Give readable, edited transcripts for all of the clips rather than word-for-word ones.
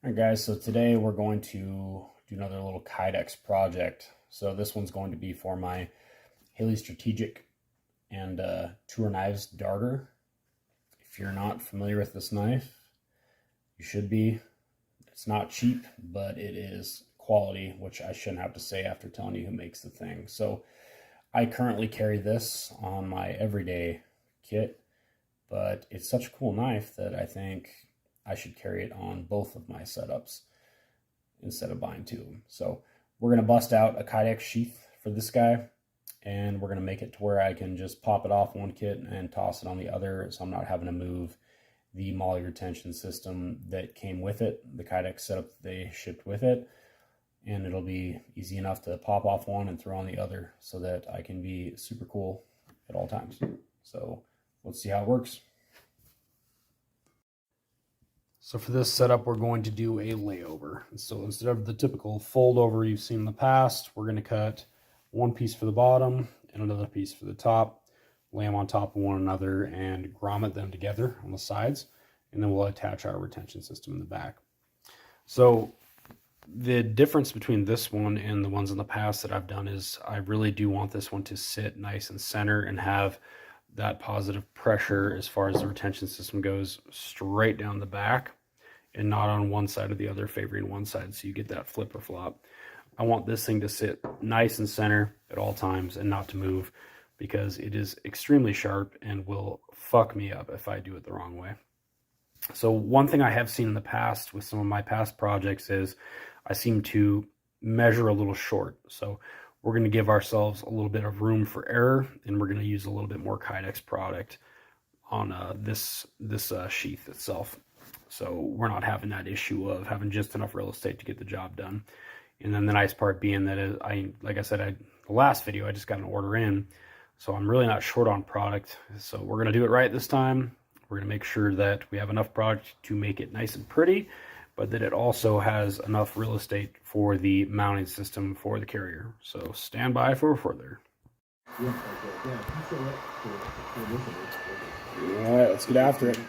Alright guys, so today we're going to do another little Kydex project. So this one's going to be for my Haley Strategic and Toor knives darter. If you're not familiar with this knife, you should be. It's not cheap, but it is quality, which I shouldn't have to say after telling you who makes the thing. So I currently carry this on my everyday kit, but it's such a cool knife that I think I should carry it on both of my setups instead of buying two. So we're going to bust out a Kydex sheath for this guy, and we're going to make it to where I can just pop it off one kit and toss it on the other, so I'm not having to move the MOLLE retention system that came with it, the Kydex setup that they shipped with it, and it'll be easy enough to pop off one and throw on the other so that I can be super cool at all times. So let's see how it works. So for this setup, we're going to do a layover. So instead of the typical fold over you've seen in the past, we're going to cut one piece for the bottom and another piece for the top, lay them on top of one another and grommet them together on the sides, and then we'll attach our retention system in the back. So the difference between this one and the ones in the past that I've done is I really do want this one to sit nice and center and have that positive pressure as far as the retention system goes straight down the back and not on one side or the other, favoring one side, so you get that flip or flop. I want this thing to sit nice and center at all times and not to move, because it is extremely sharp and will fuck me up if I do it the wrong way. So one thing I have seen in the past with some of my past projects is I seem to measure a little short. So we're going to give ourselves a little bit of room for error, and we're going to use a little bit more Kydex product on this sheath itself. So we're not having that issue of having just enough real estate to get the job done. And then the nice part being that like I said, the last video, I just got an order in, so I'm really not short on product. So we're going to do it right this time. We're going to make sure that we have enough product to make it nice and pretty, but that it also has enough real estate for the mounting system for the carrier. So stand by for further. All right, let's get after it.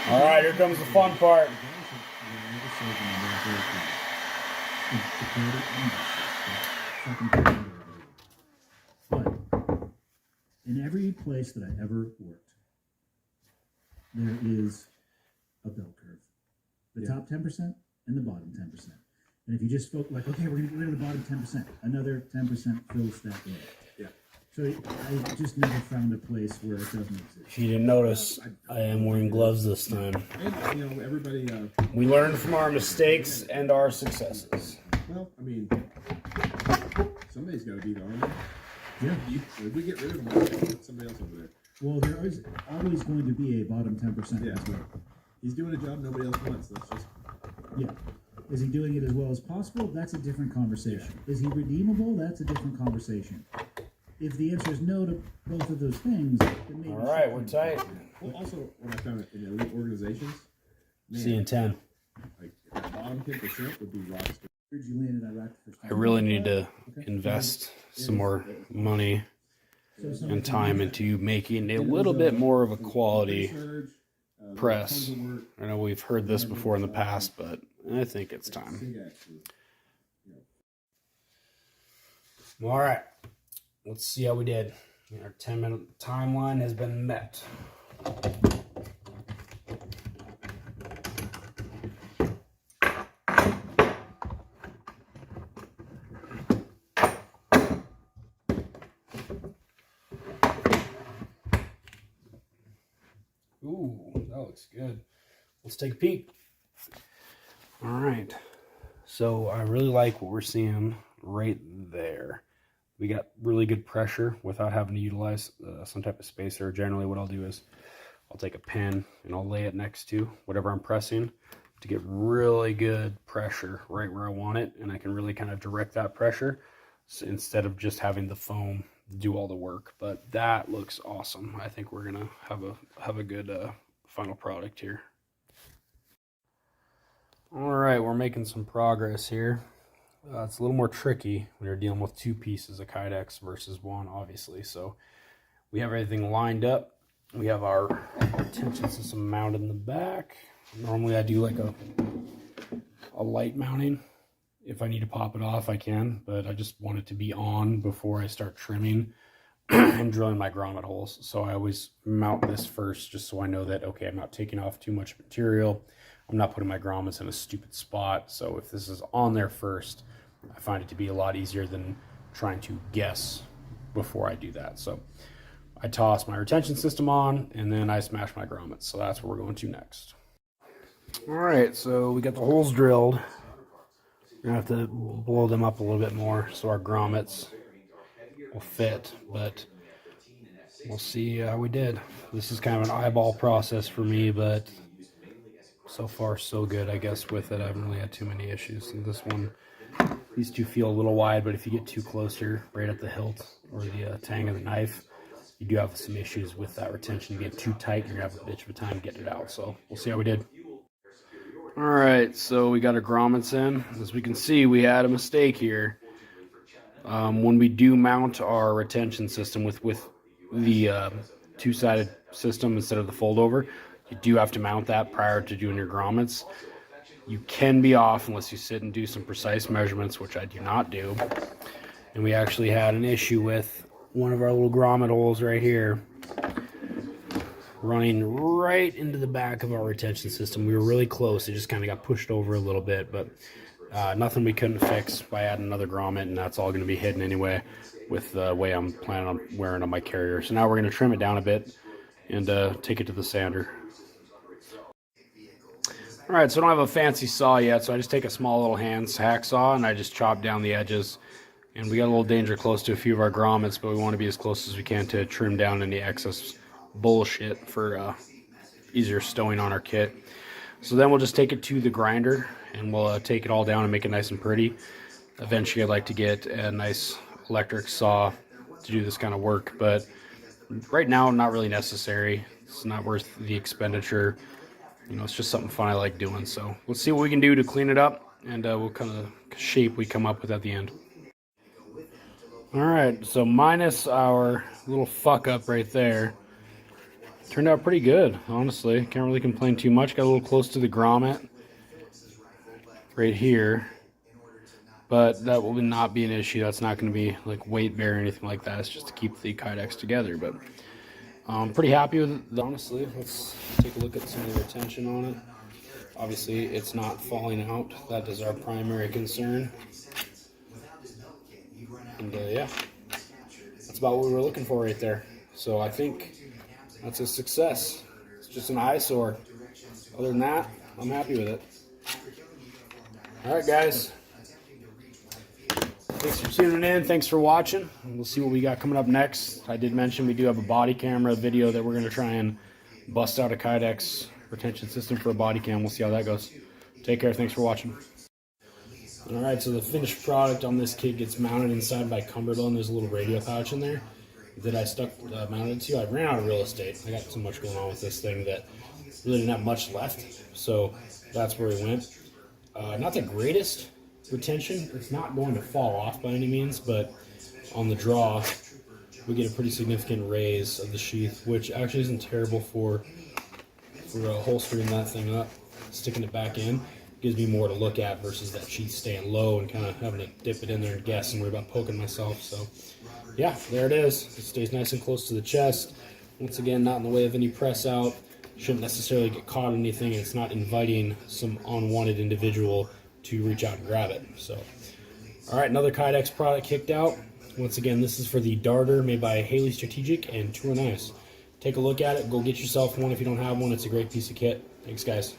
All right, here comes the fun part. But in every place that I ever worked, there is a bell curve. The top 10% and the bottom 10%. And if you just spoke like, okay, we're going to get rid of the bottom 10%, another 10% fills that in. Yeah. So I just never found a place where it doesn't exist. If you didn't notice, I am wearing gloves this time. And, you know, everybody... we learn from our mistakes and our successes. Well, I mean, somebody's got to be the army. Yeah. If we get rid of them, we'll put somebody else over there. Well, there is always going to be a bottom 10% as well. He's doing a job nobody else wants. That's just... Yeah. Is he doing it as well as possible? That's a different conversation. Is he redeemable? That's a different conversation. If the answer is no to both of those things, then maybe... All right, we're tight. Well, also, what I found in elite organizations... See you in 10. Like, the bottom 10% would be rock stars. Where'd you land in Iraq the first time? I really need to invest some more money and time into making a little bit more of a quality press. I know we've heard this before in the past, but I think it's time. All right, let's see how we did. Our 10-minute timeline has been met. Ooh, that looks good. Let's take a peek. All right. So I really like what we're seeing right there. We got really good pressure without having to utilize some type of spacer. Generally what I'll do is I'll take a pin and I'll lay it next to whatever I'm pressing to get really good pressure right where I want it, and I can really kind of direct that pressure instead of just having the foam do all the work. But that looks awesome. I think we're gonna have a good final product here. All right, we're making some progress here. It's a little more tricky when you're dealing with two pieces of Kydex versus one, obviously. So we have everything lined up. We have our tension system mounted in the back. Normally I do like a light mounting. If I need to pop it off, I can, but I just want it to be on before I start trimming and drilling my grommet holes. So I always mount this first just so I know that, okay, I'm not taking off too much material. I'm not putting my grommets in a stupid spot. So if this is on there first, I find it to be a lot easier than trying to guess before I do that. So I toss my retention system on and then I smash my grommets. So that's where we're going to next. All right, so we got the holes drilled. We're gonna have to blow them up a little bit more so our grommets will fit, but we'll see how we did. This is kind of an eyeball process for me, but so far so good, I guess, with it. I haven't really had too many issues. And this one, these two feel a little wide, but if you get too close here, right at the hilt or the tang of the knife, you do have some issues with that retention. You get too tight, you're gonna have a bitch of a time getting it out. So we'll see how we did. All right, so we got our grommets in. As we can see, we had a mistake here. When we do mount our retention system with the two-sided system instead of the fold-over, you do have to mount that prior to doing your grommets. You can be off unless you sit and do some precise measurements, which I do not do. And we actually had an issue with one of our little grommet holes right here running right into the back of our retention system. We were really close. It just kind of got pushed over a little bit, but nothing we couldn't fix by adding another grommet, and that's all going to be hidden anyway with the way I'm planning on wearing on my carrier. So now we're going to trim it down a bit and take it to the sander. All right, so I don't have a fancy saw yet, so I just take a small little hand hacksaw and I just chop down the edges. And we got a little danger close to a few of our grommets, but we want to be as close as we can to trim down any excess bullshit for easier stowing on our kit. So then we'll just take it to the grinder and we'll take it all down and make it nice and pretty. Eventually I'd like to get a nice electric saw to do this kind of work, but right now not really necessary. It's not worth the expenditure. You know, it's just something fun I like doing. So let's see what we can do to clean it up, and we'll kind of shape we come up with at the end. All right, so minus our little fuck up right there, turned out pretty good, honestly. Can't really complain too much. Got a little close to the grommet right here, but that will not be an issue. That's not going to be like weight bearing or anything like that. It's just to keep the Kydex together, but I'm pretty happy with it, honestly. Let's take a look at some of the retention on it. Obviously, it's not falling out. That is our primary concern. And yeah, that's about what we were looking for right there. So I think that's a success. It's just an eyesore. Other than that, I'm happy with it. All right, guys. Thanks for tuning in. Thanks for watching. We'll see what we got coming up next. I did mention we do have a body camera video that we're going to try and bust out a Kydex retention system for a body cam. We'll see how that goes. Take care. Thanks for watching. All right, so the finished product on this kit gets mounted inside by cummerbund. There's a little radio pouch in there that I mounted to. I ran out of real estate. I got so much going on with this thing that really didn't have much left. So that's where we went. Not the greatest retention. It's not going to fall off by any means, but on the draw we get a pretty significant raise of the sheath, which actually isn't terrible for holstering that thing up. Sticking it back in gives me more to look at versus that sheath staying low and kind of having to dip it in there and guess and worry about poking myself. So yeah, there it is. It stays nice and close to the chest. Once again, not in the way of any press out. Shouldn't necessarily get caught in anything, and it's not inviting some unwanted individual to reach out and grab it. So, all right, another Kydex product kicked out. Once again, this is for the Darter, made by Haley Strategic and Toor. Take a look at it. Go get yourself one if you don't have one. It's a great piece of kit. Thanks, guys.